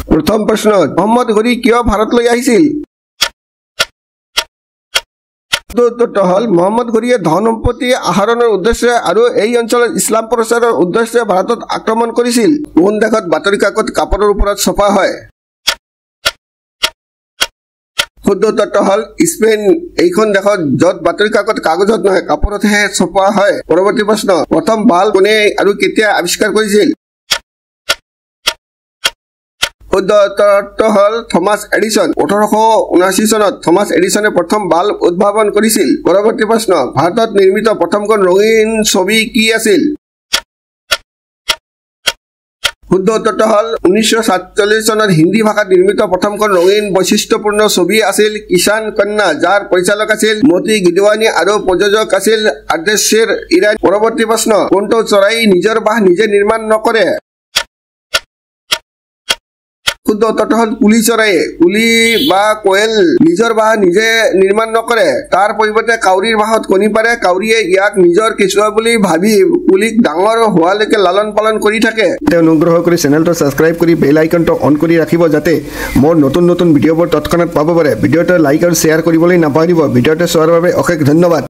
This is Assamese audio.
প্ৰথম প্ৰশ্ন মহম্মদ ঘড়ী কিয় ভাৰতলৈ আহিছিল উত্তৰটো হল মহম্মদ ঘড়ীয়ে ধন সম্পত্তি আহৰণৰ উদ্দেশ্যে আৰু এই অঞ্চলত ইছলাম প্ৰচাৰৰ উদ্দেশ্যে ভাৰতত আক্ৰমণ কৰিছিল কোন দেশত বাতৰি কাকত কাপোৰৰ ওপৰত ছপা হয় উত্তৰটো হল স্পেন এইখন দেশত য'ত বাতৰি কাকত কাগজত নহয় কাপোৰতহে ছপা হয় পৰৱৰ্তী প্ৰশ্ন প্ৰথম বাল্ব কোনে আৰু কেতিয়া আৱিষ্কাৰ কৰিছিল উত্তৰটো হল থমাস এডিসন 1879 চনত থমাস এডিসনে প্ৰথম বাল্ব উদ্ভাৱন কৰিছিল পৰৱৰ্তী প্ৰশ্ন ভাৰতত নিৰ্মিত প্ৰথমখন ৰঙীন ছবি কি আছিল উত্তৰটো হল 1947 চনত হিন্দী ভাষাত নিৰ্মিত প্ৰথমখন ৰঙীন বৈশিষ্ট্যপূৰ্ণ ছবি আছিল কিষাণ কন্যা যাৰ পৰিচালক আছিল মতি গিদৱানী আৰু প্ৰযোজক আছিল আৰ্দেশেৰ ইৰাণী পৰৱৰ্তী প্ৰশ্ন কোনটো চৰাই নিজৰ বাহ নিজে নিৰ্মাণ নকৰে উত্তৰটো হল কুলি চৰাইয়ে কুলি বা কোয়েল নিজৰ বাহ নিজে নিৰ্মাণ নকৰে তাৰ পৰিৱৰ্তে কাউৰীৰ বাহত কণী পাৰে কাউৰীয়ে ইয়াক নিজৰ কেঁচুৱা বুলি ভাবি কুলিক ডাঙৰ হোৱালৈকে লালন পালন কৰি থাকে অনুগ্ৰহ কৰি চেনেলটো ছাবস্ক্ৰাইব কৰি বেল আইকনটো অন কৰি ৰাখিব যাতে মোৰ নতুন নতুন ভিডিঅ'বোৰ তৎক্ষণাত পাব পাৰে ভিডিঅ'টো লাইক আৰু শ্বেয়াৰ কৰিবলৈ নাপাহৰিব ভিডিঅ'টো চোৱাৰ বাবে অশেষ ধন্যবাদ